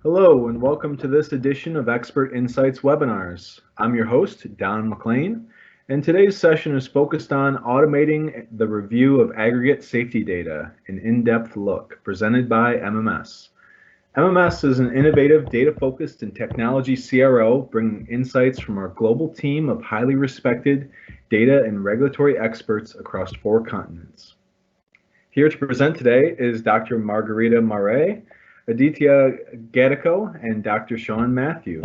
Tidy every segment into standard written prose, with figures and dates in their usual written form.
Hello and welcome to this edition of Expert Insights webinars. I'm your host, Don McLean, and today's session is focused on automating the review of aggregate safety data, an in-depth look, presented by MMS. MMS is an innovative, data-focused, and technology CRO bringing insights from our global team of highly respected data and regulatory experts across 4 continents. Here to present today is Dr. Margarita Mare, Aditya Gadiko, and Dr. Sean Matthew.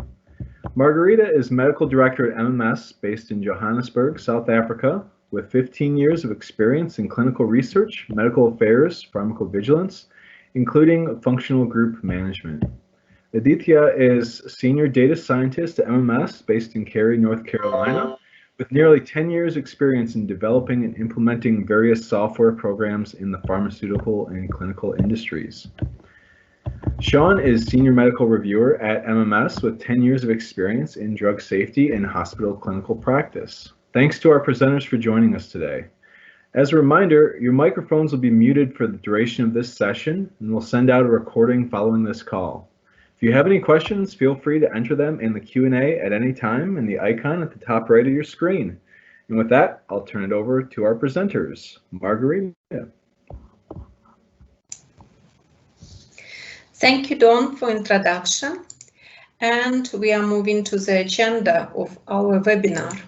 Margarita is Medical Director at MMS based in Johannesburg, South Africa, with 15 years of experience in clinical research, medical affairs, pharmacovigilance, including functional group management. Aditya is Senior Data Scientist at MMS based in Cary, North Carolina, with nearly 10 years experience in developing and implementing various software programs in the pharmaceutical and clinical industries. Sean is Senior Medical Reviewer at MMS with 10 years of experience in drug safety and hospital clinical practice. Thanks to our presenters for joining us today. As a reminder, your microphones will be muted for the duration of this session, and we'll send out a recording following this call. If you have any questions, feel free to enter them in the Q&A at any time in the icon at the top right of your screen. And with that, I'll turn it over to our presenters. Margarita. Thank you, Don, for introduction. And we are moving to the agenda of our webinar.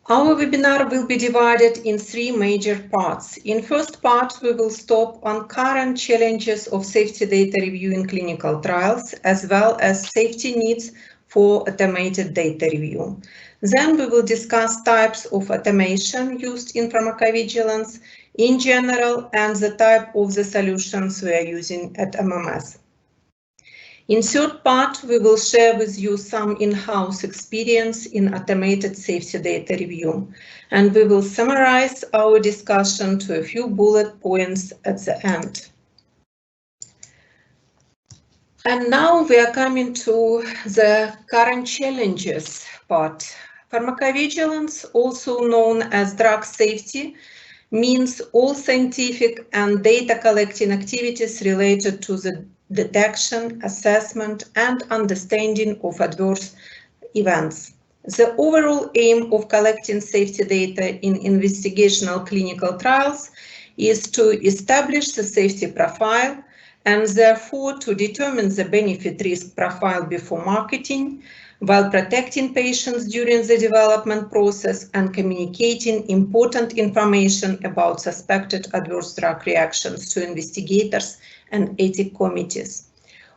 Our webinar will be divided in 3 major parts. In first part, we will stop on current challenges of safety data review in clinical trials, as well as safety needs for automated data review. Then we will discuss types of automation used in pharmacovigilance in general and the type of the solutions we are using at MMS. In third part, we will share with you some in-house experience in automated safety data review, and we will summarize our discussion to a few bullet points at the end. And now we are coming to the current challenges part. Pharmacovigilance, also known as drug safety, means all scientific and data collecting activities related to the detection, assessment, and understanding of adverse events. The overall aim of collecting safety data in investigational clinical trials is to establish the safety profile and therefore to determine the benefit-risk profile before marketing, while protecting patients during the development process and communicating important information about suspected adverse drug reactions to investigators and ethics committees.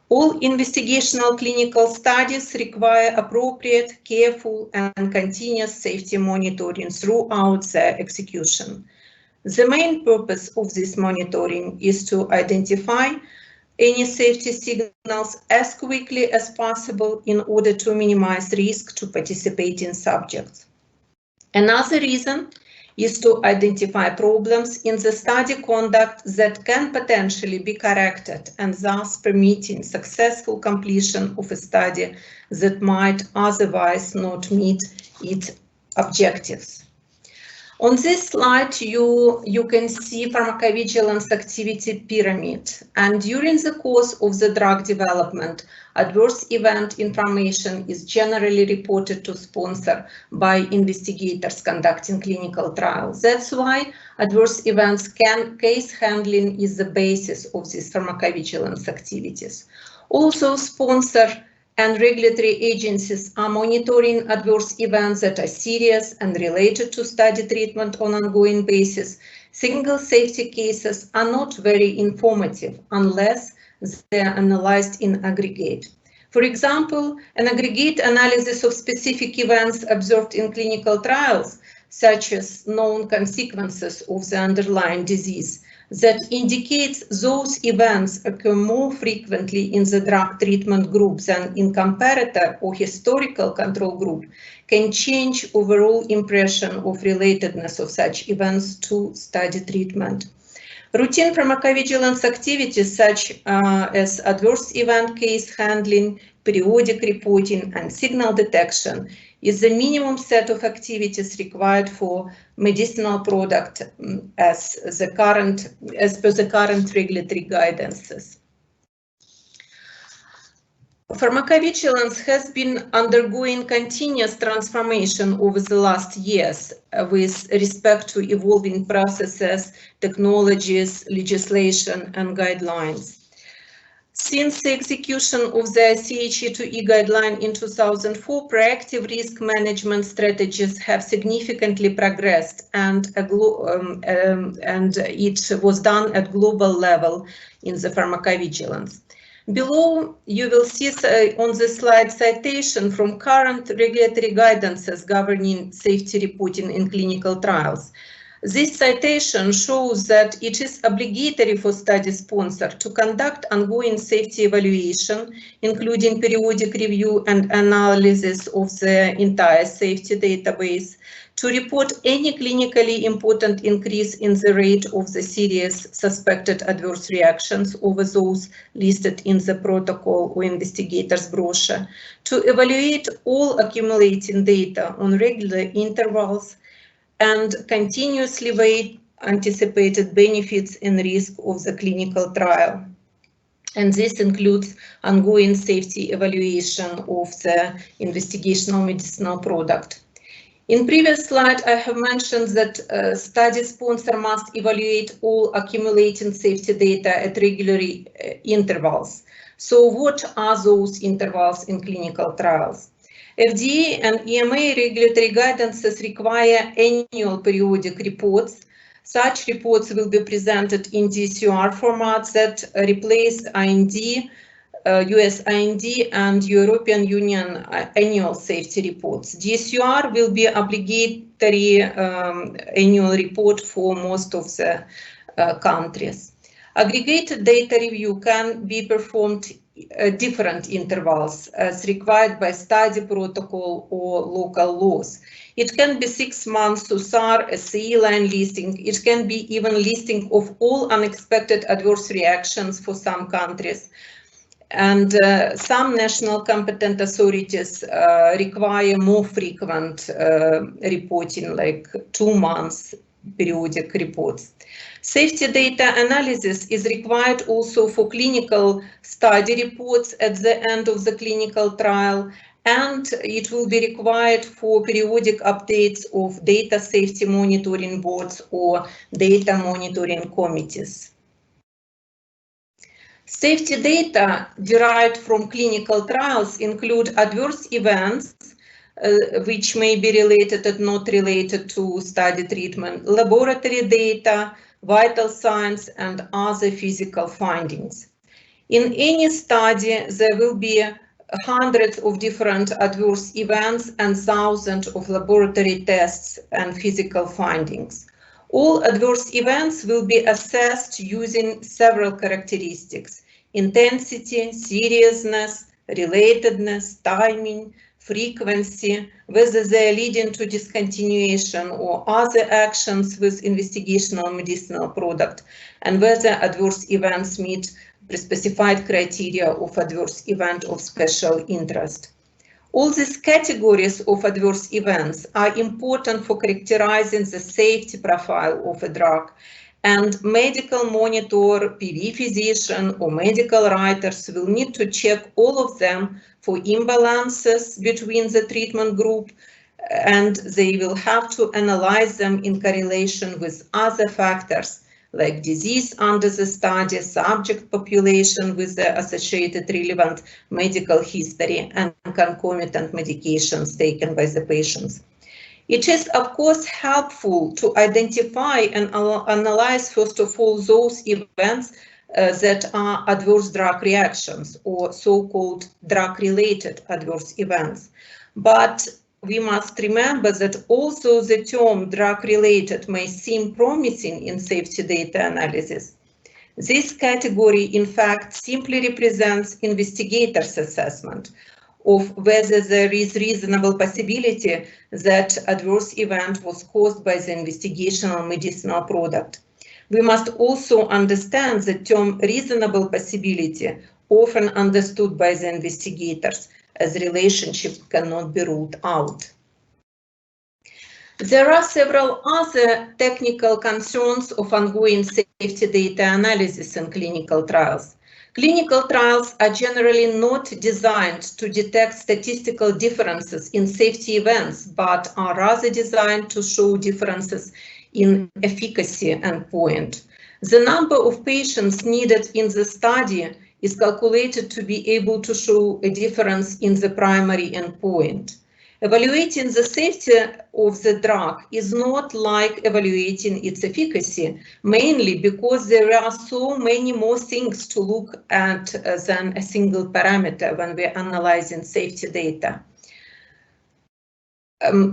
All investigational clinical studies require appropriate, careful, and continuous safety monitoring throughout their execution. The main purpose of this monitoring is to identify any safety signals as quickly as possible in order to minimize risk to participating subjects. Another reason is to identify problems in the study conduct that can potentially be corrected and thus permitting successful completion of a study that might otherwise not meet its objectives. On this slide, you can see pharmacovigilance activity pyramid, and during the course of the drug development, adverse event information is generally reported to sponsor by investigators conducting clinical trials. That's why adverse events case handling is the basis of these pharmacovigilance activities. Also, sponsor and regulatory agencies are monitoring adverse events that are serious and related to study treatment on an ongoing basis. Single safety cases are not very informative unless they are analyzed in aggregate. For example, an aggregate analysis of specific events observed in clinical trials, such as known consequences of the underlying disease, that indicates those events occur more frequently in the drug treatment group than in comparator or historical control group, can change overall impression of relatedness of such events to study treatment. Routine pharmacovigilance activities such as adverse event case handling, periodic reporting, and signal detection is the minimum set of activities required for medicinal product as per the current regulatory guidances. Pharmacovigilance has been undergoing continuous transformation over the last years with respect to evolving processes, technologies, legislation, and guidelines. Since the execution of the CHE2E guideline in 2004, proactive risk management strategies have significantly progressed, and it was done at global level in the pharmacovigilance. Below, you will see on the slide citation from current regulatory guidances governing safety reporting in clinical trials. This citation shows that it is obligatory for study sponsor to conduct ongoing safety evaluation, including periodic review and analysis of the entire safety database, to report any clinically important increase in the rate of the serious suspected adverse reactions over those listed in the protocol or investigator's brochure, to evaluate all accumulating data on regular intervals, and continuously weigh anticipated benefits and risk of the clinical trial. And this includes ongoing safety evaluation of the investigational medicinal product. In previous slide, I have mentioned that study sponsor must evaluate all accumulating safety data at regular intervals. So what are those intervals in clinical trials? FDA and EMA regulatory guidances require annual periodic reports. Such reports will be presented in DCR formats that replace IND, US IND and European Union annual safety reports. DCR will be obligatory annual report for most of the countries. Aggregated data review can be performed different intervals as required by study protocol or local laws. It can be 6 months to SAR, a CE line listing. It can be even listing of all unexpected adverse reactions for some countries. And some national competent authorities require more frequent reporting, like 2 months periodic reports. Safety data analysis is required also for clinical study reports at the end of the clinical trial, and it will be required for periodic updates of data safety monitoring boards or data monitoring committees. Safety data derived from clinical trials include adverse events, which may be related and not related to study treatment, laboratory data, vital signs, and other physical findings. In any study, there will be hundreds of different adverse events and thousands of laboratory tests and physical findings. All adverse events will be assessed using several characteristics: intensity, seriousness, relatedness, timing, frequency, whether they are leading to discontinuation or other actions with investigational medicinal product, and whether adverse events meet pre-specified criteria of adverse event of special interest. All these categories of adverse events are important for characterizing the safety profile of a drug, and medical monitor, PV physician, or medical writers will need to check all of them for imbalances between the treatment group, and they will have to analyze them in correlation with other factors like disease under the study, subject population with the associated relevant medical history, and concomitant medications taken by the patients. It is, of course, helpful to identify and analyze, first of all, those events that are adverse drug reactions or so-called drug-related adverse events. But we must remember that although the term drug-related may seem promising in safety data analysis, this category, in fact, simply represents investigators' assessment of whether there is reasonable possibility that adverse event was caused by the investigational medicinal product. We must also understand the term reasonable possibility, often understood by the investigators, as relationship cannot be ruled out. There are several other technical concerns of ongoing safety data analysis in clinical trials. Clinical trials are generally not designed to detect statistical differences in safety events, but are rather designed to show differences in efficacy endpoint. The number of patients needed in the study is calculated to be able to show a difference in the primary endpoint. Evaluating the safety of the drug is not like evaluating its efficacy, mainly because there are so many more things to look at than a single parameter when we're analyzing safety data.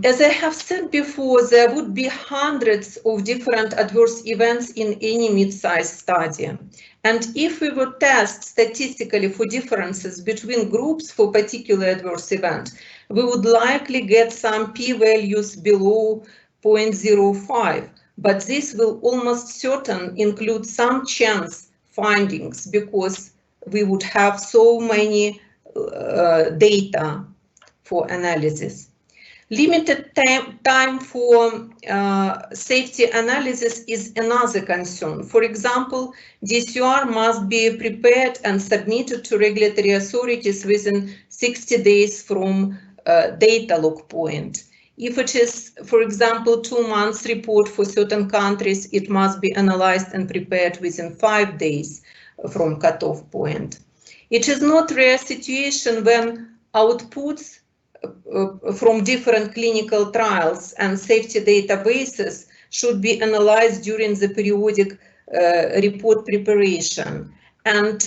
As I have said before, there would be hundreds of different adverse events in any mid-sized study. And if we would test statistically for differences between groups for particular adverse event, we would likely get some p-values below 0.05. But this will almost certainly include some chance findings because we would have so many data for analysis. Limited time for safety analysis is another concern. For example, DCR must be prepared and submitted to regulatory authorities within 60 days from data log point. If it is, for example, 2 months report for certain countries, it must be analyzed and prepared within 5 days from cutoff point. It is not a rare situation when outputs from different clinical trials and safety databases should be analyzed during the periodic report preparation. And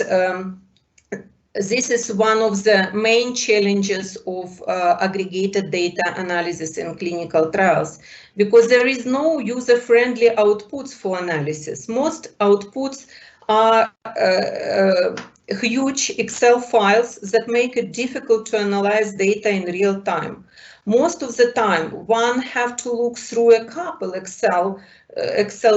this is one of the main challenges of aggregated data analysis in clinical trials, because there is no user-friendly outputs for analysis. Most outputs are huge Excel files that make it difficult to analyze data in real time. Most of the time, one have to look through a couple Excel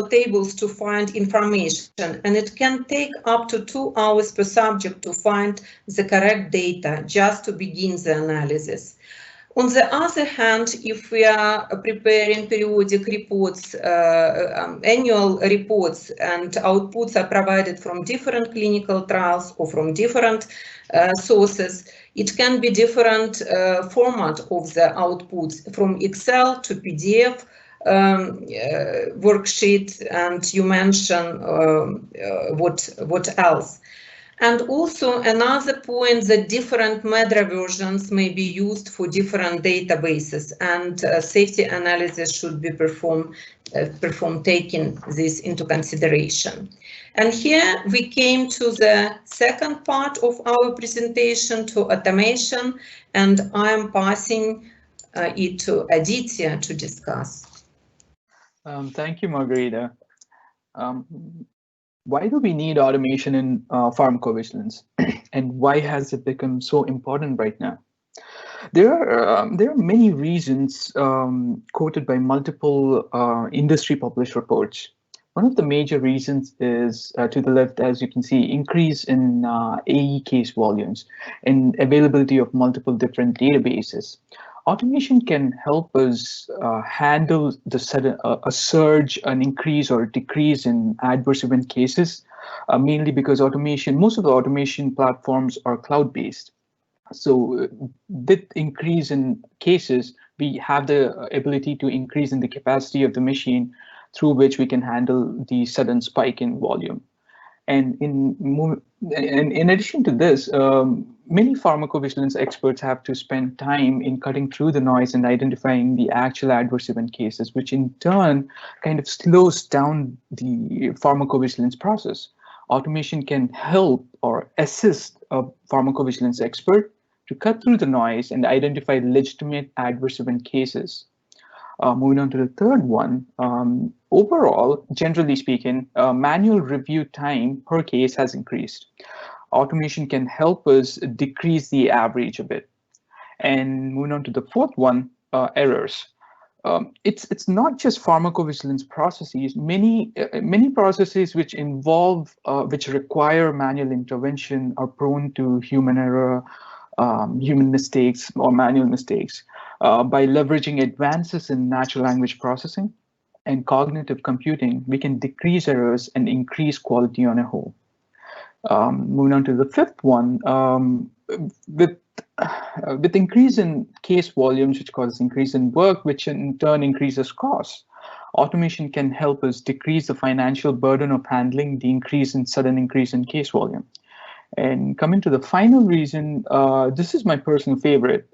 tables to find information, and it can take up to 2 hours per subject to find the correct data just to begin the analysis. On the other hand, if we are preparing periodic reports, annual reports, and outputs are provided from different clinical trials or from different sources, it can be different format of the outputs, from Excel to PDF worksheet, and you mentioned what else. And also another point, that different meta versions may be used for different databases, and safety analysis should be performed taking this into consideration. And here we came to the second part of our presentation, to automation, and I am passing it to Aditya to discuss. Thank you, Margarita. Why do we need automation in pharmacovigilance, and why has it become so important right now? There are many reasons quoted by multiple industry published reports. One of the major reasons is, to the left, as you can see, increase in AE case volumes and availability of multiple different databases. Automation can help us handle the sudden surge, an increase or decrease in adverse event cases, mainly because most of the automation platforms are cloud-based. So with increase in cases, we have the ability to increase in the capacity of the machine through which we can handle the sudden spike in volume. And in addition to this, many pharmacovigilance experts have to spend time in cutting through the noise and identifying the actual adverse event cases, which in turn kind of slows down the pharmacovigilance process. Automation can help or assist a pharmacovigilance expert to cut through the noise and identify legitimate adverse event cases. Moving on to the third one, overall, generally speaking, manual review time per case has increased. Automation can help us decrease the average a bit. And moving on to the fourth one, errors. It's not just pharmacovigilance processes. Many processes which require manual intervention are prone to human error, human mistakes, or manual mistakes. By leveraging advances in natural language processing and cognitive computing, we can decrease errors and increase quality on a whole. Moving on to the fifth one, with increase in case volumes, which causes increase in work, which in turn increases costs, automation can help us decrease the financial burden of handling the sudden increase in case volume. And coming to the final reason, this is my personal favorite,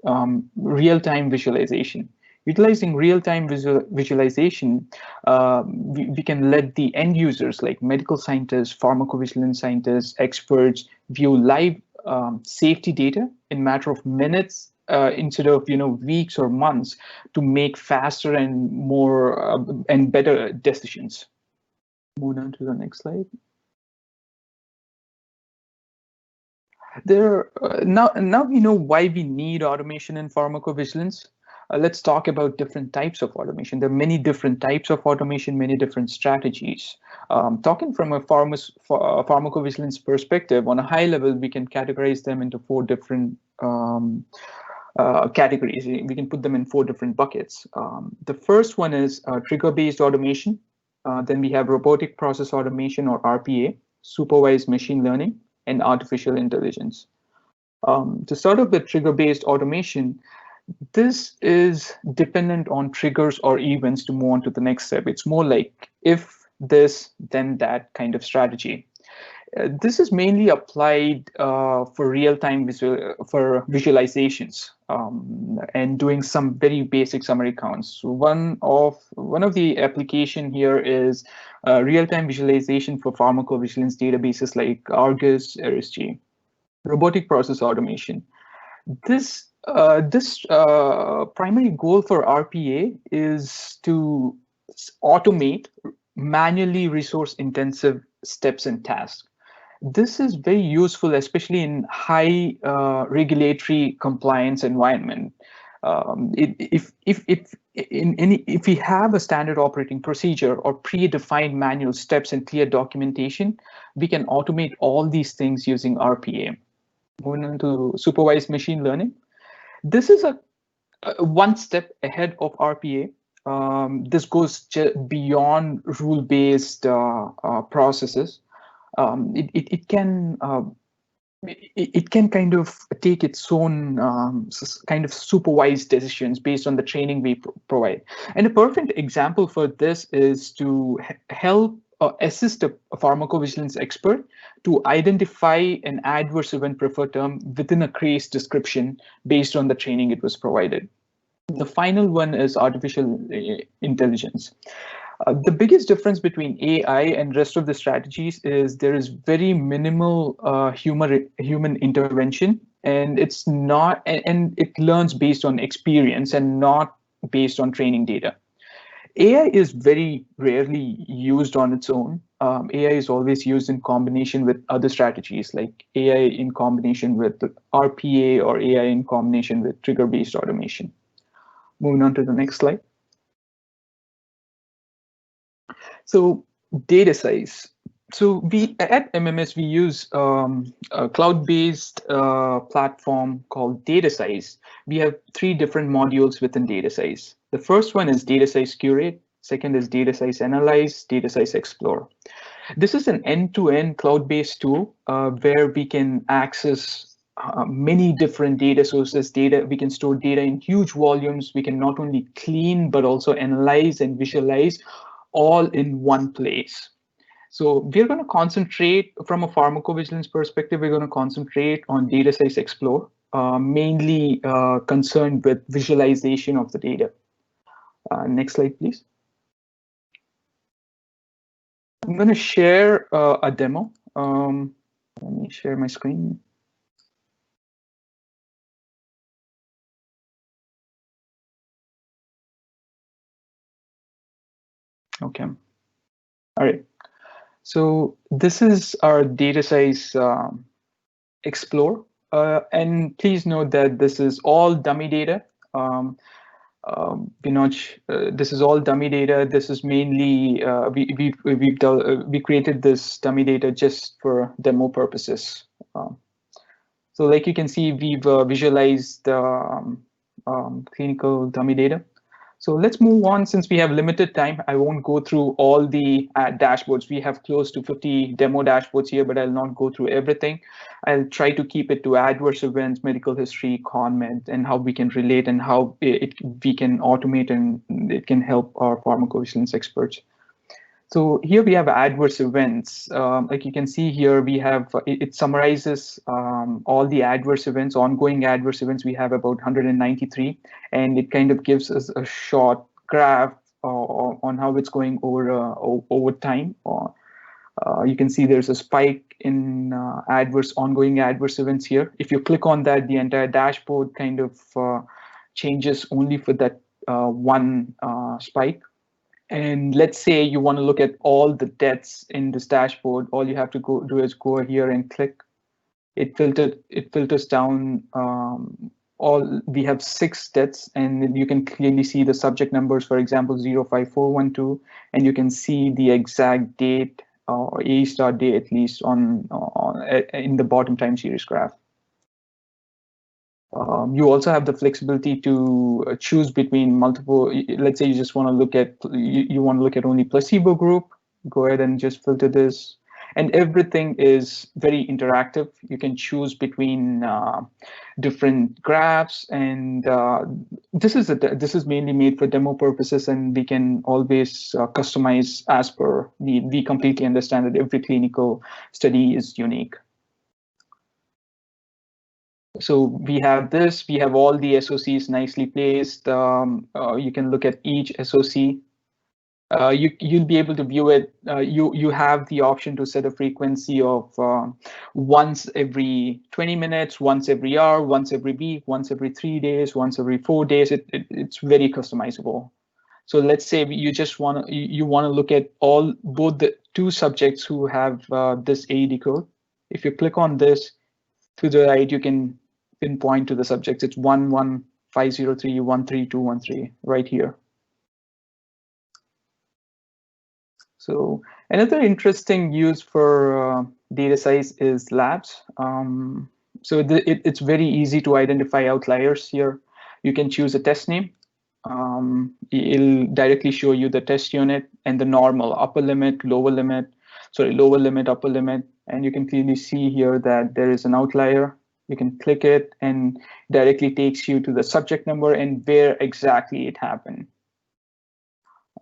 real-time visualization. Utilizing real-time visualization, we can let the end users like medical scientists, pharmacovigilance scientists, experts view live safety data in matter of minutes instead of weeks or months to make faster and more and better decisions. Move on to the next slide. Now we know why we need automation in pharmacovigilance. Let's talk about different types of automation. There are many different types of automation, many different strategies. Talking from a pharmacovigilance perspective, on a high level, we can categorize them into 4 different categories. We can put them in 4 different buckets. The first one is trigger-based automation. Then we have robotic process automation, or RPA, supervised machine learning, and artificial intelligence. To start off with trigger-based automation, this is dependent on triggers or events to move on to the next step. It's more like if this, then that kind of strategy. This is mainly applied for real-time visualizations and doing some very basic summary counts. So one of the application here is real-time visualization for pharmacovigilance databases like Argus, RSG. Robotic process automation. This primary goal for RPA is to automate manually resource-intensive steps and tasks. This is very useful, especially in high regulatory compliance environment. If we have a standard operating procedure or predefined manual steps and clear documentation, we can automate all these things using RPA. Moving on to supervised machine learning. This is a one step ahead of RPA. This goes beyond rule-based processes. It can kind of take its own kind of supervised decisions based on the training we provide. And a perfect example for this is to help assist a pharmacovigilance expert to identify an adverse event preferred term within a case description based on the training it was provided. The final one is artificial intelligence. The biggest difference between AI and rest of the strategies is there is very minimal human intervention, and it learns based on experience and not based on training data. AI is very rarely used on its own. AI is always used in combination with other strategies like AI in combination with RPA or AI in combination with trigger-based automation. Moving on to the next slide. So Datacise. So we at MMS, we use a cloud-based platform called Datacise. We have 3 different modules within Datacise. The first one is Datacise Curate. Second is Datacise Analyze, Datacise Explore. This is an end-to-end cloud-based tool where we can access many different data sources. We can store data in huge volumes. We can not only clean, but also analyze and visualize all in one place. So we're going to concentrate from a pharmacovigilance perspective. We're going to concentrate on Datacise Explore, mainly concerned with visualization of the data. Next slide, please. I'm going to share a demo. Let me share my screen. Okay. All right. So this is our Datacise Explore. And please note that this is all dummy data. This is all dummy data. This is mainly we created this dummy data just for demo purposes. So like you can see, we've visualized the clinical dummy data. So let's move on. Since we have limited time, I won't go through all the dashboards. We have close to 50 demo dashboards here, but I'll not go through everything. I'll try to keep it to adverse events, medical history, CONMED, and how we can relate and how we can automate and it can help our pharmacovigilance experts. So here we have adverse events. Like you can see here, we have, it summarizes all the adverse events, ongoing adverse events. We have about 193, and it kind of gives us a short graph on how it's going over time. You can see there's a spike in ongoing adverse events here. If you click on that, the entire dashboard kind of changes only for that one spike. And let's say you want to look at all the deaths in this dashboard. All you have to do is go here and click. It filters down we have 6 deaths, and you can clearly see the subject numbers, for example, 05412, and you can see the exact date or A start day at least in the bottom time series graph. You also have the flexibility to choose between multiple. Let's say you just want to look at you want to look at only placebo group. Go ahead and just filter this, and everything is very interactive. You can choose between different graphs, and this is mainly made for demo purposes, and we can always customize as per need. We completely understand that every clinical study is unique. So we have this, we have all the SOCs nicely placed. You can look at each SOC. You'll be able to view it. You have the option to set a frequency of once every 20 minutes, once every hour, once every week, once every 3 days, once every 4 days. It's very customizable. So let's say you just want to look at both the 2 subjects who have this AED code. If you click on this, to the right, you can pinpoint to the subjects. It's 11503 13213 right here. So another interesting use for Datacise is labs. So it's very easy to identify outliers here. You can choose a test name. It'll directly show you the test unit and the normal upper limit, lower limit, upper limit. And you can clearly see here that there is an outlier. You can click it and directly takes you to the subject number and where exactly it happened.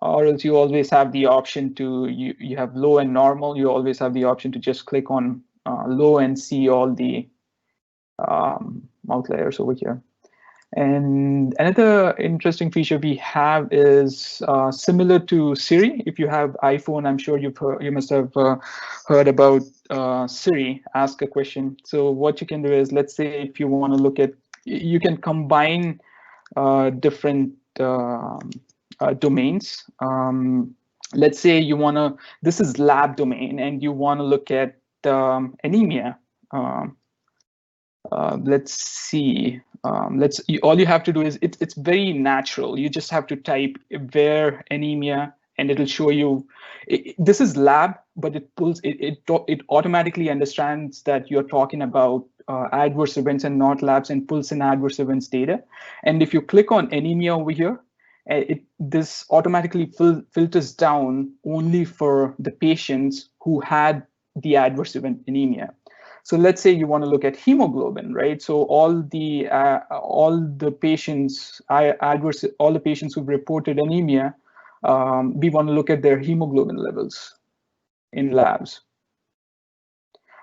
Or else you always have the option to, you have low and normal. You always have the option to just click on low and see all the outliers over here. And another interesting feature we have is similar to Siri. If you have iPhone, I'm sure you must have heard about Siri, ask a question. So what you can do is, let's say if you want to look at, you can combine different domains. Let's say you want to, this is lab domain, and you want to look at anemia. Let's see. All you have to do is it's very natural. You just have to type where anemia, and it'll show you. This is lab, but it automatically understands that you're talking about adverse events and not labs, and pulls in adverse events data. And if you click on anemia over here, this automatically filters down only for the patients who had the adverse event anemia. So let's say you want to look at hemoglobin, right? So all the patients who've reported anemia, we want to look at their hemoglobin levels in labs.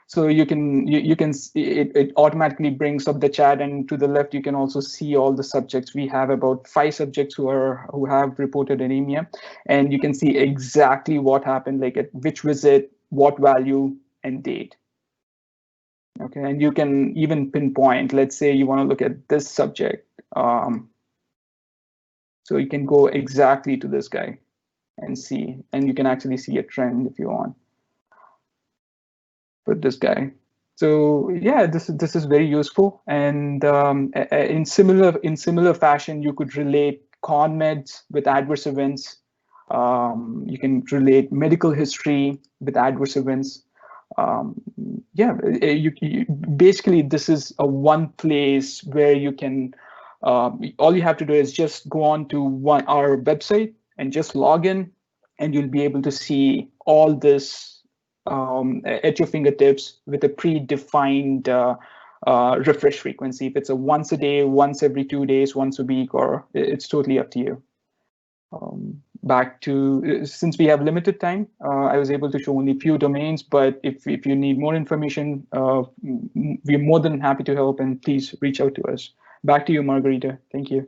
So it automatically brings up the chat, and to the left you can also see all the subjects. We have about 5 subjects who have reported anemia, and you can see exactly what happened, like at which visit, what value, and date. Okay, and you can even pinpoint, let's say you want to look at this subject. So you can go exactly to this guy and see, and you can actually see a trend if you want with this guy. So yeah, this is very useful. And in similar fashion, you could relate CONMEDs with adverse events. You can relate medical history with adverse events. Basically this is a one place where you can All you have to do is just go on to our website and just log in, and you'll be able to see all this at your fingertips with a predefined refresh frequency. If it's a once a day, once every 2 days, once a week, or it's totally up to you. Back to, since we have limited time, I was able to show only a few domains, but if you need more information, we're more than happy to help, and please reach out to us. Back to you, Margarita. Thank you.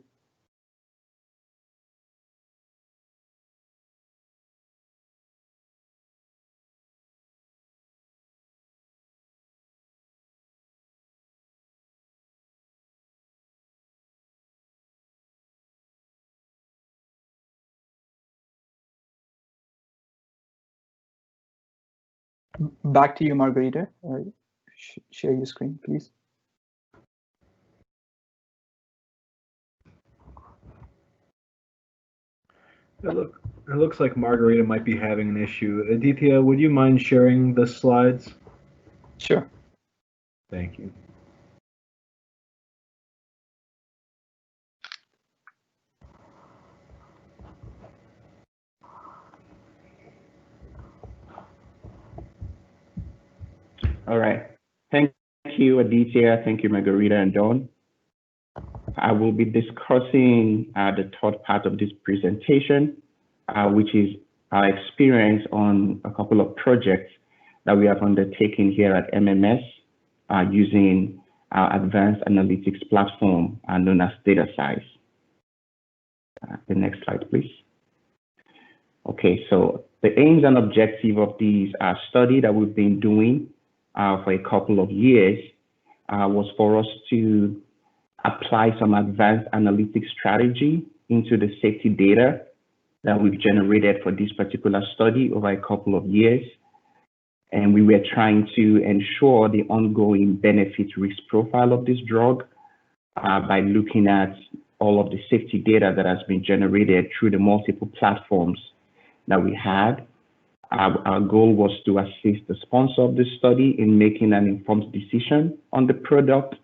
Back to you, Margarita. Share your screen, please. It looks like Margarita might be having an issue. Aditya, would you mind sharing the slides? Sure. Thank you. All right. Thank you, Aditya. Thank you, Margarita and Dawn. I will be discussing the third part of this presentation, which is our experience on a couple of projects that we have undertaken here at MMS using our advanced analytics platform known as Datacise. The next slide, please. Okay, so the aims and objective of these study that we've been doing for a couple of years was for us to apply some advanced analytics strategy into the safety data that we've generated for this particular study over a couple of years. And we were trying to ensure the ongoing benefit risk profile of this drug by looking at all of the safety data that has been generated through the multiple platforms that we had. Our goal was to assist the sponsor of the study in making an informed decision on the product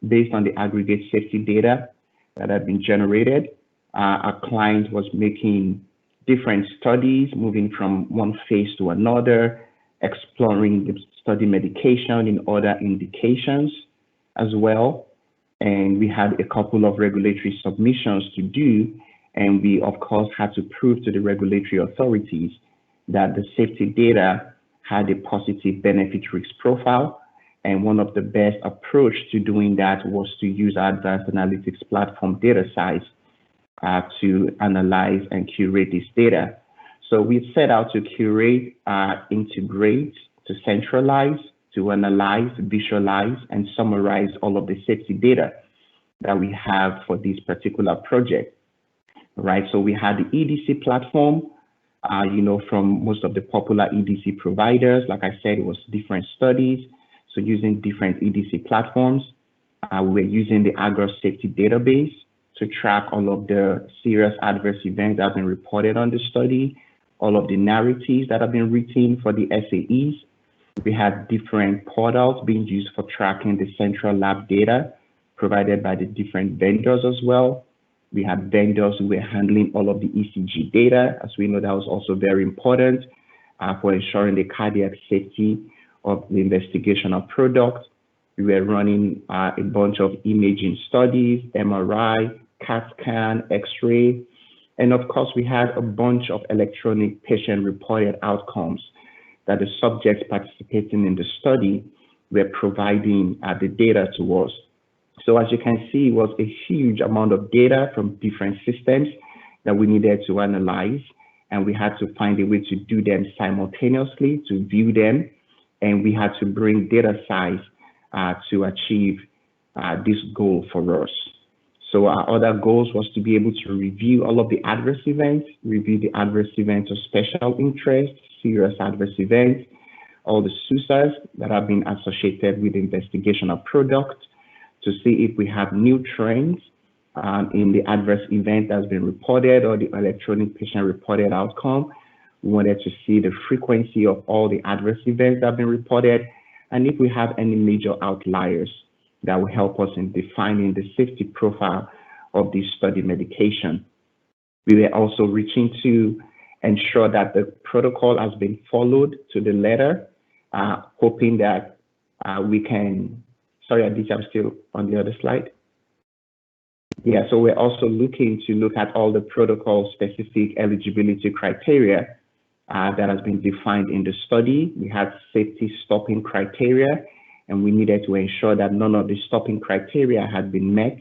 based on the aggregate safety data that had been generated. Our client was making different studies, moving from one phase to another, exploring the study medication in other indications as well. And we had a couple of regulatory submissions to do. And we, of course, had to prove to the regulatory authorities that the safety data had a positive benefit risk profile. And one of the best approach to doing that was to use our advanced analytics platform Datacise to analyze and curate this data. So we set out to curate, integrate, to centralize, to analyze, visualize, and summarize all of the safety data that we have for this particular project. Right, so we had the EDC platform, from most of the popular EDC providers. Like I said, it was different studies. So using different EDC platforms, we're using the ADRs safety database to track all of the serious adverse events that have been reported on the study, all of the narratives that have been written for the SAEs. We had different portals being used for tracking the central lab data provided by the different vendors as well. We had vendors who were handling all of the ECG data. As we know, that was also very important for ensuring the cardiac safety of the investigational product. We were running a bunch of imaging studies, MRI, CAT scan, X-ray. And of course, we had a bunch of electronic patient-reported outcomes that the subjects participating in the study were providing the data to us. So as you can see, it was a huge amount of data from different systems that we needed to analyze, and we had to find a way to do them simultaneously, to view them, and we had to bring Datacise to achieve this goal for us. So our other goals was to be able to review all of the adverse events, review the adverse events of special interest, serious adverse events, all the SUSAs that have been associated with the investigational product, to see if we have new trends in the adverse event that's been reported or the electronic patient-reported outcome. We wanted to see the frequency of all the adverse events that have been reported, and if we have any major outliers that will help us in defining the safety profile of this study medication. We were also reaching to ensure that the protocol has been followed to the letter, hoping that we can, sorry, I'm still on the other slide. Yeah, so we're also looking at all the protocol-specific eligibility criteria that has been defined in the study. We had safety stopping criteria, and we needed to ensure that none of the stopping criteria had been met.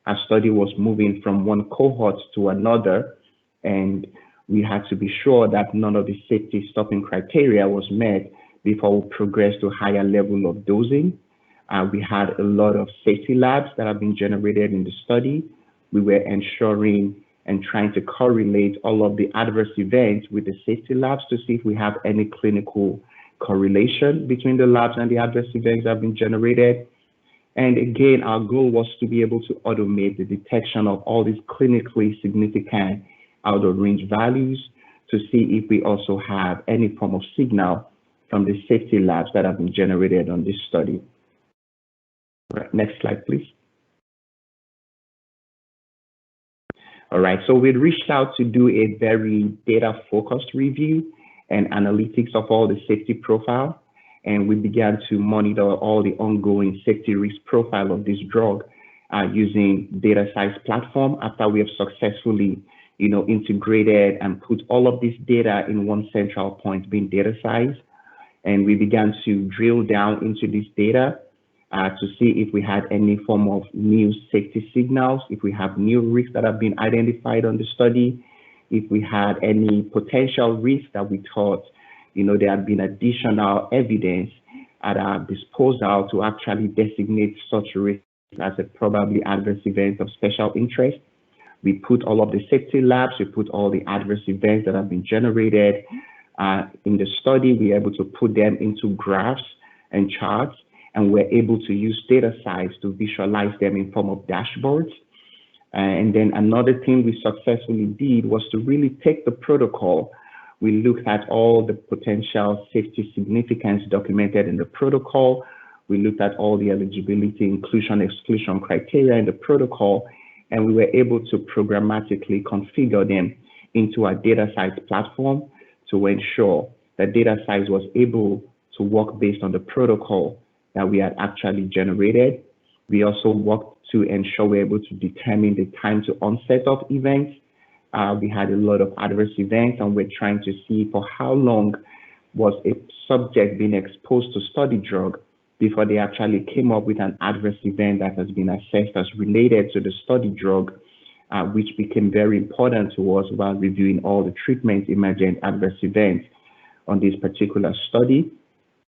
Our study was moving from one cohort to another, and we had to be sure that none of the safety stopping criteria was met before we progressed to higher level of dosing. We had a lot of safety labs that have been generated in the study. We were ensuring and trying to correlate all of the adverse events with the safety labs to see if we have any clinical correlation between the labs and the adverse events that have been generated. And again, our goal was to be able to automate the detection of all these clinically significant out-of-range values to see if we also have any form of signal from the safety labs that have been generated on this study. Right, next slide, please. All right, so we reached out to do a very data-focused review and analytics of all the safety profile, and we began to monitor all the ongoing safety risk profile of this drug using Datacise platform after we have successfully, integrated and put all of this data in one central point, being Datacise, and we began to drill down into this data to see if we had any form of new safety signals, if we have new risks that have been identified on the study, if we had any potential risks that we thought, there had been additional evidence at our disposal to actually designate such risk as a probably adverse event of special interest. We put all of the safety labs, we put all the adverse events that have been generated in the study. We were able to put them into graphs and charts, and we're able to use Datacise to visualize them in form of dashboards. And then another thing we successfully did was to really take the protocol. We looked at all the potential safety significance documented in the protocol. We looked at all the eligibility, inclusion, exclusion criteria in the protocol, and we were able to programmatically configure them into our Datacise platform to ensure that Datacise was able to work based on the protocol that we had actually generated. We also worked to ensure we're able to determine the time to onset of events. We had a lot of adverse events, and we're trying to see for how long was a subject being exposed to study drug before they actually came up with an adverse event that has been assessed as related to the study drug, which became very important to us while reviewing all the treatment emergent adverse events on this particular study.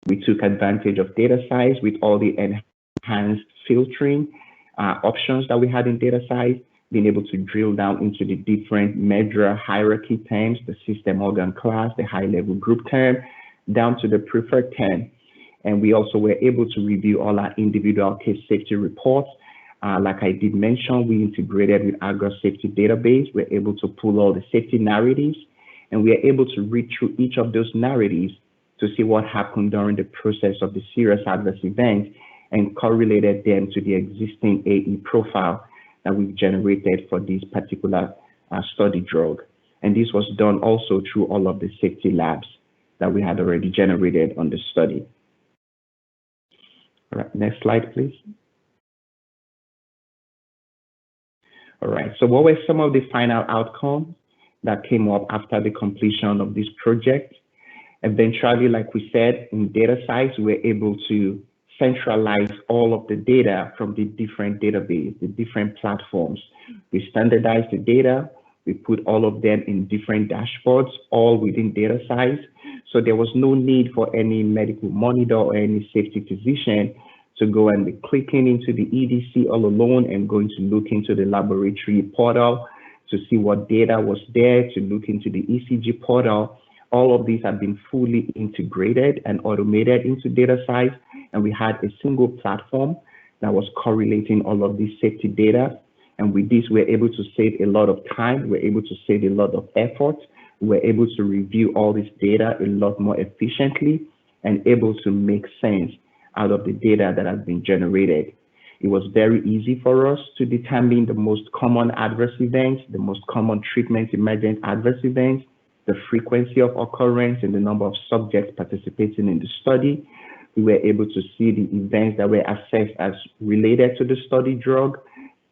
We took advantage of Datacise with all the enhanced filtering options that we had in Datacise, being able to drill down into the different measure hierarchy terms, the system organ class, the high-level group term, down to the preferred term. And we also were able to review all our individual case safety reports. Like I did mention, we integrated with Aggregate safety database. We're able to pull all the safety narratives, and we are able to read through each of those narratives to see what happened during the process of the serious adverse event and correlated them to the existing AE profile that we've generated for this particular study drug. And this was done also through all of the safety labs that we had already generated on the study. All right, next slide, please. All right, so what were some of the final outcomes that came up after the completion of this project? Eventually, like we said, in Datacise, we were able to centralize all of the data from the different databases, the different platforms. We standardized the data. We put all of them in different dashboards, all within Datacise. So there was no need for any medical monitor or any safety physician to go and be clicking into the EDC all alone and going to look into the laboratory portal to see what data was there, to look into the ECG portal. All of these have been fully integrated and automated into Datacise, and we had a single platform that was correlating all of this safety data. And with this, we're able to save a lot of time. We're able to save a lot of effort. We're able to review all this data a lot more efficiently and able to make sense out of the data that has been generated. It was very easy for us to determine the most common adverse events, the most common treatment emergent adverse events, the frequency of occurrence, and the number of subjects participating in the study. We were able to see the events that were assessed as related to the study drug,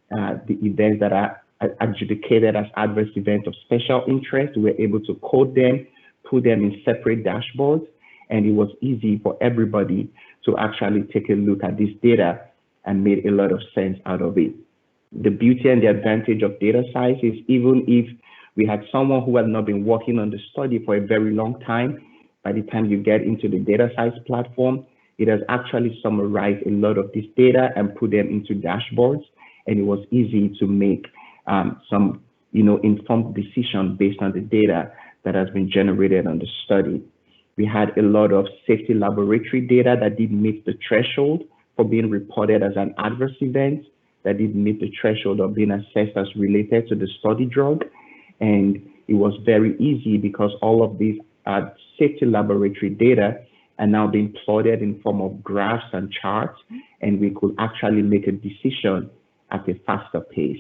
the events that are adjudicated as adverse events of special interest. We were able to code them, put them in separate dashboards, and it was easy for everybody to actually take a look at this data and made a lot of sense out of it. The beauty and the advantage of Datacise is even if we had someone who had not been working on the study for a very long time, by the time you get into the Datacise platform, it has actually summarized a lot of this data and put them into dashboards, and it was easy to make some informed decision based on the data that has been generated on the study. We had a lot of safety laboratory data that didn't meet the threshold for being reported as an adverse event, that didn't meet the threshold of being assessed as related to the study drug. And it was very easy because all of these safety laboratory data are now being plotted in form of graphs and charts, and we could actually make a decision at a faster pace.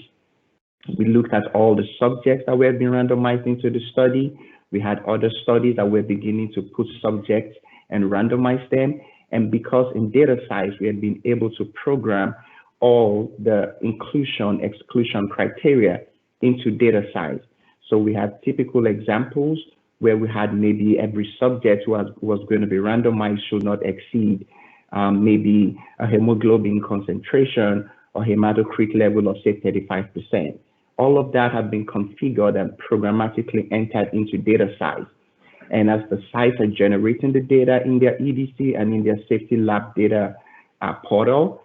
We looked at all the subjects that were being randomized into the study. We had other studies that were beginning to put subjects and randomize them. And because in Datacise, we had been able to program all the inclusion, exclusion criteria into Datacise. So we had typical examples where we had maybe every subject who was going to be randomized should not exceed maybe a hemoglobin concentration or hematocrit level of say 35%. All of that have been configured and programmatically entered into Datacise. And as the sites are generating the data in their EDC and in their safety lab data portal,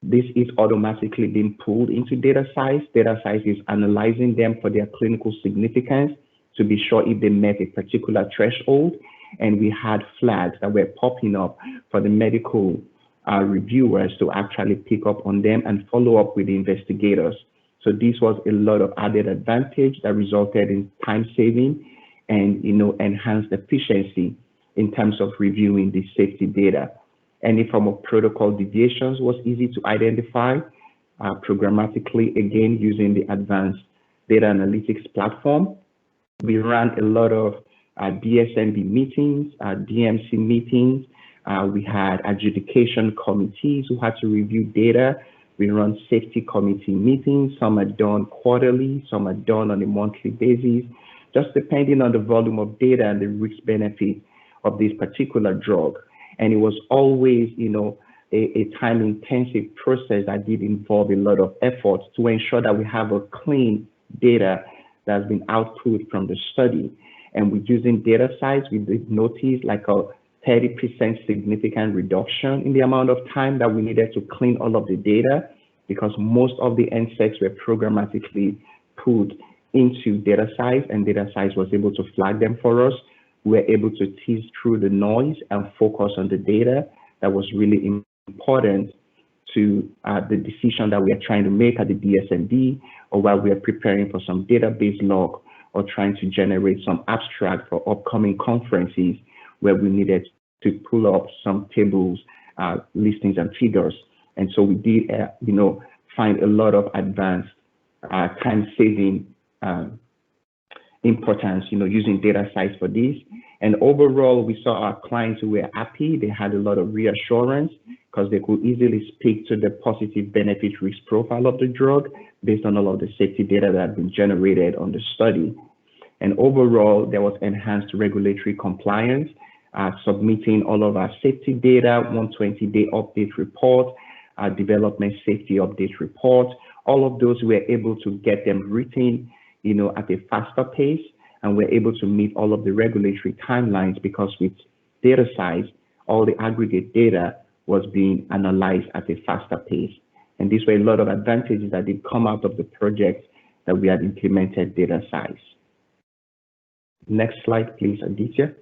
this is automatically being pulled into Datacise. Datacise is analyzing them for their clinical significance to be sure if they met a particular threshold. And we had flags that were popping up for the medical reviewers to actually pick up on them and follow up with the investigators. So this was a lot of added advantage that resulted in time saving and enhanced efficiency in terms of reviewing the safety data. Any form of protocol deviations was easy to identify programmatically, again, using the advanced data analytics platform. We ran a lot of DSMB meetings, DMC meetings. We had adjudication committees who had to review data. We run safety committee meetings. Some are done quarterly, some are done on a monthly basis, just depending on the volume of data and the risk benefit of this particular drug. And it was always, a time-intensive process that did involve a lot of effort to ensure that we have a clean data that's been output from the study. And with using Datacise, we did notice like a 30% significant reduction in the amount of time that we needed to clean all of the data, because most of the NSECs were programmatically put into Datacise, and Datacise was able to flag them for us. We were able to tease through the noise and focus on the data that was really important to the decision that we are trying to make at the DSMB, or while we are preparing for some database log or trying to generate some abstract for upcoming conferences where we needed to pull up some tables, listings, and figures. And so we did, find a lot of advanced time-saving importance, using Datacise for this. And overall, we saw our clients who were happy. They had a lot of reassurance because they could easily speak to the positive benefit risk profile of the drug based on all of the safety data that had been generated on the study. And overall, there was enhanced regulatory compliance, submitting all of our safety data, 120-day update report, development safety update report. All of those, we were able to get them written, at a faster pace, and we're able to meet all of the regulatory timelines because with Datacise, all the aggregate data was being analyzed at a faster pace. And these were a lot of advantages that did come out of the project that we had implemented Datacise. Next slide, please, Aditya.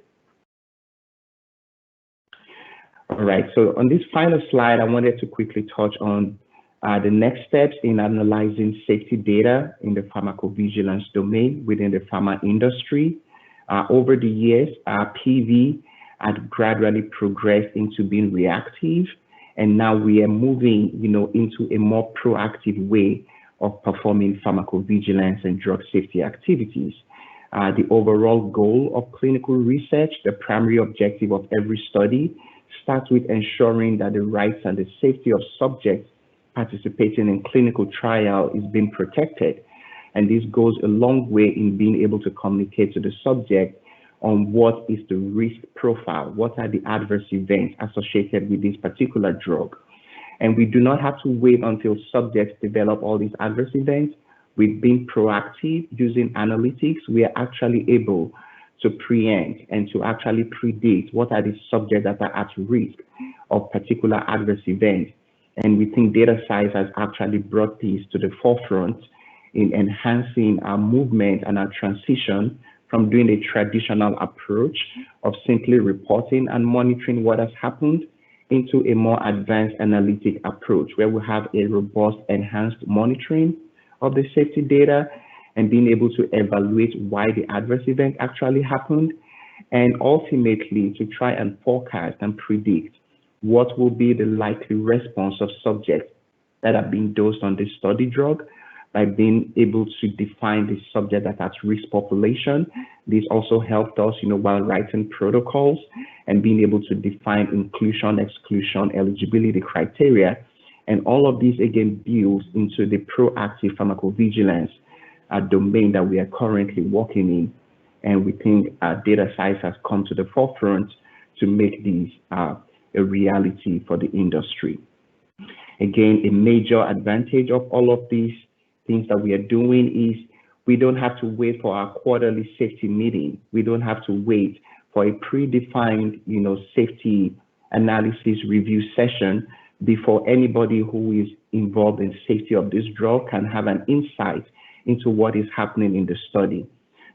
All right, so on this final slide, I wanted to quickly touch on the next steps in analyzing safety data in the pharmacovigilance domain within the pharma industry. Over the years, PV had gradually progressed into being reactive And now we are moving, into a more proactive way of performing pharmacovigilance and drug safety activities. The overall goal of clinical research, the primary objective of every study, starts with ensuring that the rights and the safety of subjects participating in clinical trial is being protected. And this goes a long way in being able to communicate to the subject on what is the risk profile, what are the adverse events associated with this particular drug. And we do not have to wait until subjects develop all these adverse events. With being proactive using analytics, we are actually able to preempt and to actually predict what are the subjects that are at risk of particular adverse events. And we think Datacise has actually brought this to the forefront in enhancing our movement and our transition from doing a traditional approach of simply reporting and monitoring what has happened into a more advanced analytic approach where we have a robust, enhanced monitoring of the safety data and being able to evaluate why the adverse event actually happened, and ultimately to try and forecast and predict what will be the likely response of subjects that are being dosed on the study drug by being able to define the subject that has risk population. This also helped us, while writing protocols and being able to define inclusion, exclusion, eligibility criteria. And all of these again builds into the proactive pharmacovigilance domain that we are currently working in. And we think Datacise has come to the forefront to make these a reality for the industry. Again, a major advantage of all of these things that we are doing is we don't have to wait for our quarterly safety meeting. We don't have to wait for a predefined, safety analysis review session before anybody who is involved in safety of this drug can have an insight into what is happening in the study.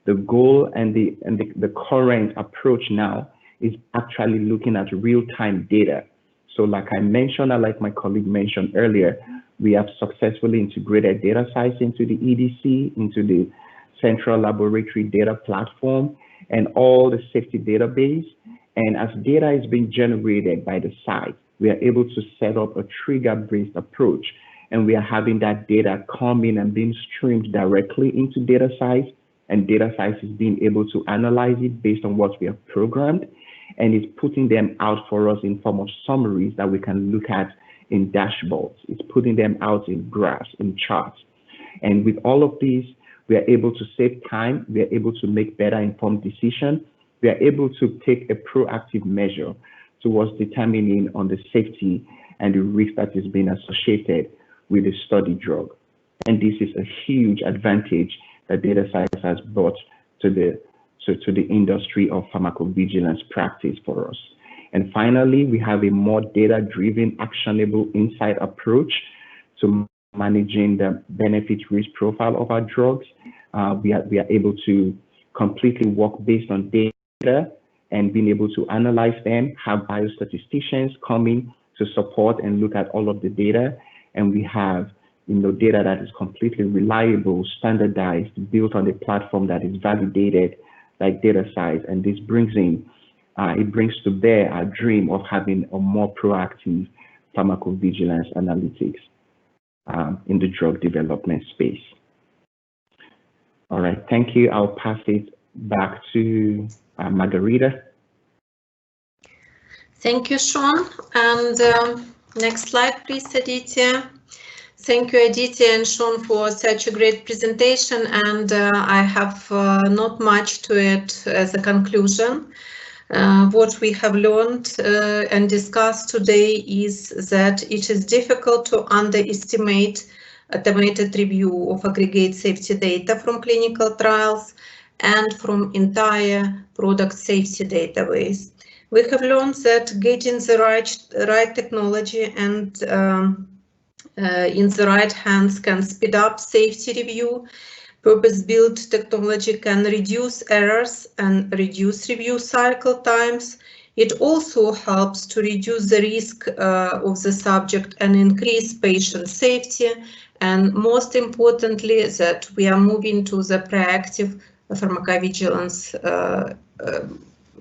The goal and the current approach now is actually looking at real-time data. So like I mentioned, and like my colleague mentioned earlier, we have successfully integrated Datacise into the EDC, into the central laboratory data platform, and all the safety database. And as data is being generated by the site, we are able to set up a trigger-based approach, and we are having that data come in and being streamed directly into Datacise, and Datacise is being able to analyze it based on what we have programmed, and it's putting them out for us in form of summaries that we can look at in dashboards. It's putting them out in graphs, in charts. And with all of these, we are able to save time, we are able to make better informed decisions, we are able to take a proactive measure towards determining on the safety and the risk that is being associated with the study drug. And this is a huge advantage that Datacise has brought to the industry of pharmacovigilance practice for us. And finally, we have a more data-driven, actionable insight approach to managing the benefit-risk profile of our drugs. We are able to completely work based on data and being able to analyze them, have biostatisticians coming to support and look at all of the data. And we have data that is completely reliable, standardized, built on a platform that is validated like Datacise. And this brings in it brings to bear our dream of having a more proactive pharmacovigilance analytics in the drug development space. All right, thank you. I'll pass it back to Margarita. Thank you, Sean. And next slide, please, Aditya. Thank you, Aditya and Sean, for such a great presentation. And I have not much to add as a conclusion. What we have learned and discussed today is that it is difficult to underestimate automated review of aggregate safety data from clinical trials and from entire product safety database. We have learned that getting the right technology and in the right hands can speed up safety review. Purpose-built technology can reduce errors and reduce review cycle times. It also helps to reduce the risk of the subject and increase patient safety. And most importantly, that we are moving to the proactive pharmacovigilance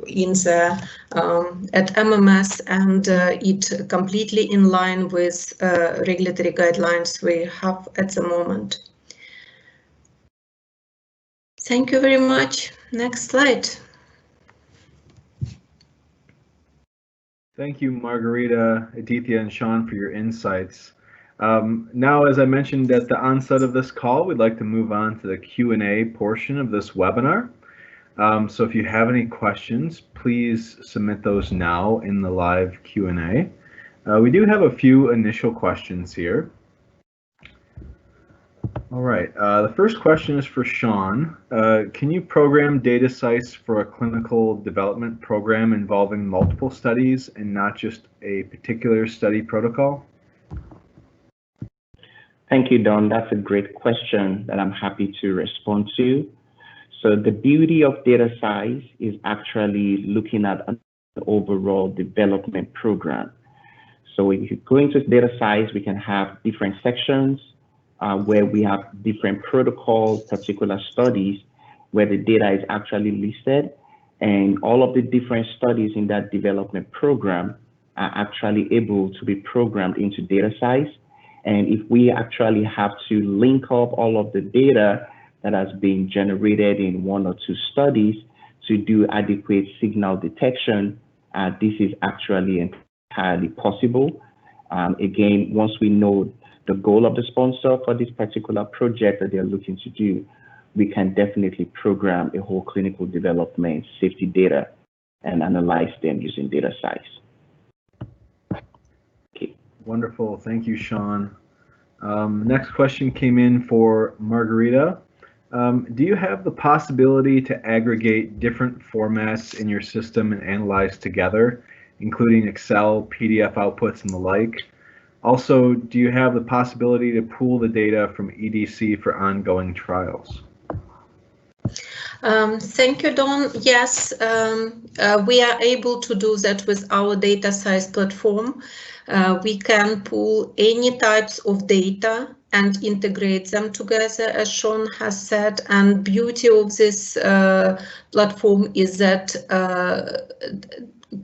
in the at MMS, and it completely in line with regulatory guidelines we have at the moment. Thank you very much. Next slide. Thank you, Margarita, Aditya, and Sean, for your insights. Now, as I mentioned at the onset of this call, we'd like to move on to the Q&A portion of this webinar. So if you have any questions, please submit those now in the live Q&A. We do have a few initial questions here. All right, the first question is for Sean. Can you program Datacise for a clinical development program involving multiple studies and not just a particular study protocol? Thank you, Don. That's a great question that I'm happy to respond to. So the beauty of Datacise is actually looking at an overall development program. So if you go into Datacise, we can have different sections where we have different protocols, particular studies, where the data is actually listed. And all of the different studies in that development program are actually able to be programmed into Datacise. And if we actually have to link up all of the data that has been generated in one or two studies to do adequate signal detection, this is actually entirely possible. Again, once we know the goal of the sponsor for this particular project that they're looking to do, we can definitely program a whole clinical development safety data and analyze them using Datacise. Okay. Wonderful, thank you, Sean. Next question came in for Margarita. Do you have the possibility to aggregate different formats in your system and analyze together, including Excel, PDF outputs, and the like? Also, do you have the possibility to pool the data from EDC for ongoing trials? Thank you, Don. Yes, we are able to do that with our Datacise platform. We can pool any types of data and integrate them together, as Sean has said. And beauty of this platform is that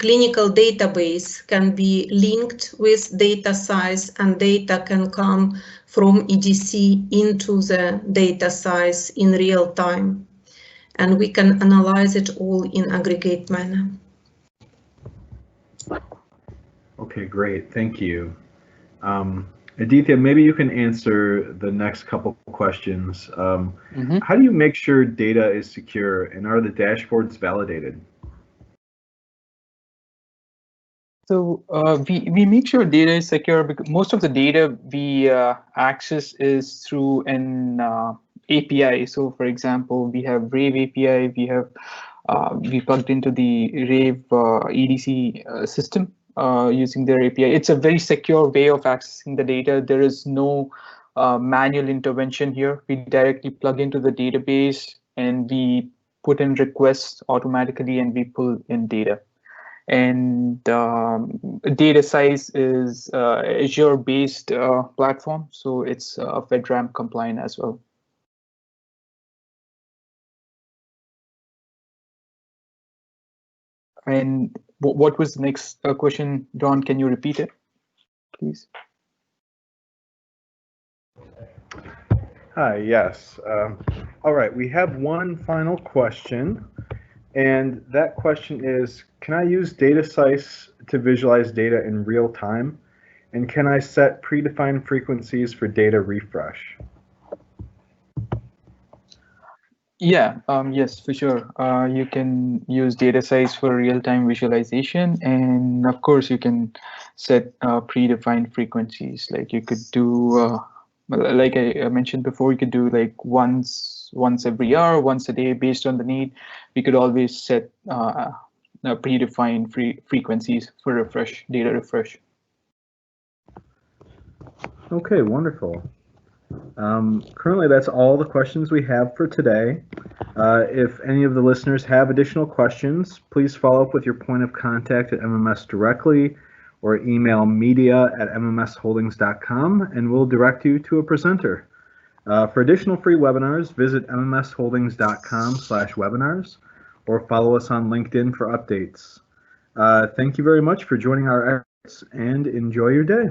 clinical database can be linked with Datacise, and data can come from EDC into the Datacise in real time. And we can analyze it all in aggregate manner. Okay, great, thank you. Aditya, maybe you can answer the next couple questions. How do you make sure data is secure, and are the dashboards validated? So we make sure data is secure because most of the data we access is through an API. So for example, we have Rave API, we plugged into the Rave EDC system using their API. It's a very secure way of accessing the data. There is no manual intervention here. We directly plug into the database and we put in requests automatically and we pull in data. And Datacise is Azure-based platform, so it's FedRAMP compliant as well. And what was the next question, Don? Can you repeat it, please? Hi, yes. All right, we have one final question. And that question is, can I use Datacise to visualize data in real time? And can I set predefined frequencies for data refresh? Yeah, yes, for sure. You can use Datacise for real-time visualization. And of course, you can set predefined frequencies. Like you could do, like I mentioned before, you could do like once every hour, once a day based on the need. We could always set predefined frequencies for refresh, data refresh. Okay, wonderful. Currently, that's all the questions we have for today. If any of the listeners have additional questions, please follow up with your point of contact at MMS directly or email media@mmsholdings.com and we'll direct you to a presenter. For additional free webinars, visit mmsholdings.com/webinars or follow us on LinkedIn for updates. Thank you very much for joining our efforts and enjoy your day.